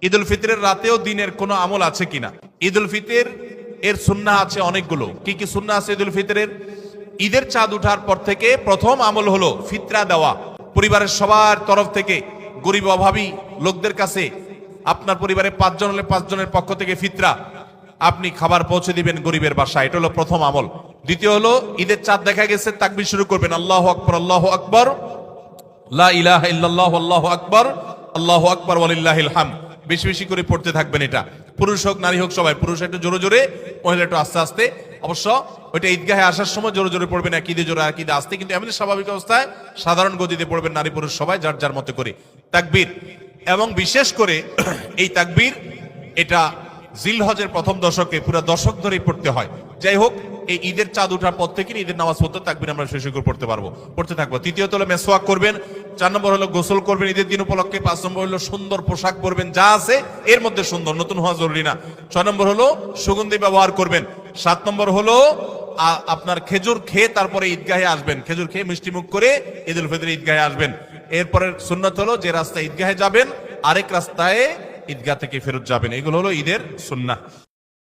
ঈদ উল ফিতরের রাতেও দিনের কোনো আমল আছে কিনা? ঈদ উল ফিতর এর সুন্নাহ আছে অনেকগুলো। কি কি সুন্নাহ আছে ঈদ উল ফিতরের? ঈদের চাঁদ ওঠার পর থেকে প্রথম আমল হলো ফিতরা দেওয়া। পরিবারের সবার তরফ থেকে গরিব অভাবী লোকদের কাছে, আপনার পরিবারে 5 জন হলে 5 জনের পক্ষ থেকে ফিতরা আপনি খাবার পৌঁছে দিবেন গরিবের বাসায়। এটা হলো প্রথম আমল। দ্বিতীয় হলো ঈদের চাঁদ দেখা গেছে, তাকবীর শুরু করবেন, আল্লাহু আকবার, আল্লাহু আকবার, লা ইলাহা ইল্লাল্লাহু, আল্লাহু আকবার, আল্লাহু আকবার ওয়ালিল্লাহিল হামদ। বেশি বেশি করে পড়তে থাকবেন। এটা পুরুষ হোক নারী হোক সবাই, পুরুষ একটু জোরে জোরে, মহিলা একটু আস্তে আস্তে। অবশ্য ওইটা ঈদগাহে আসার সময় জোরে জোরে পড়বেন, একইদে জোরে একইদে আস্তে, কিন্তু এমনি স্বাভাবিক অবস্থায় সাধারণ গতিতে পড়বেন, নারী পুরুষ সবাই যার যার মতো করে তাকবীর। এবং বিশেষ করে এই তাকবীর এটা জিলহজের প্রথম দশকে পুরো দশক ধরেই পড়তে হয়। যাই হোক, এই ঈদের চাঁদ ওঠার পর থেকে ঈদের নামাজ পড়তে তাকবীর আমরা শেষ করে পড়তে থাকবো। তৃতীয়ত হলো মেসওয়াক করবেন। 4 নম্বর হলো গোসল করবেন ঈদের দিন উপলক্ষে। 5 নম্বর হলো সুন্দর পোশাক পরবেন, যা আছে এর মধ্যে সুন্দর, নতুন হওয়া জরুরি না। 6 নম্বর হলো সুগন্ধি ব্যবহার করবেন। 7 নম্বর হলো আপনার খেজুর খেয়ে তারপরে ঈদগাহে আসবেন, খেজুর খেয়ে মিষ্টি মুখ করে ঈদ উল ফিতর ঈদগাহে আসবেন। এরপরের সুন্নাত হলো যে রাস্তায় ঈদগাহে যাবেন আরেক রাস্তায় ঈদগাহ থেকে ফেরত যাবেন। এগুলো হলো ঈদের সুন্নাহ।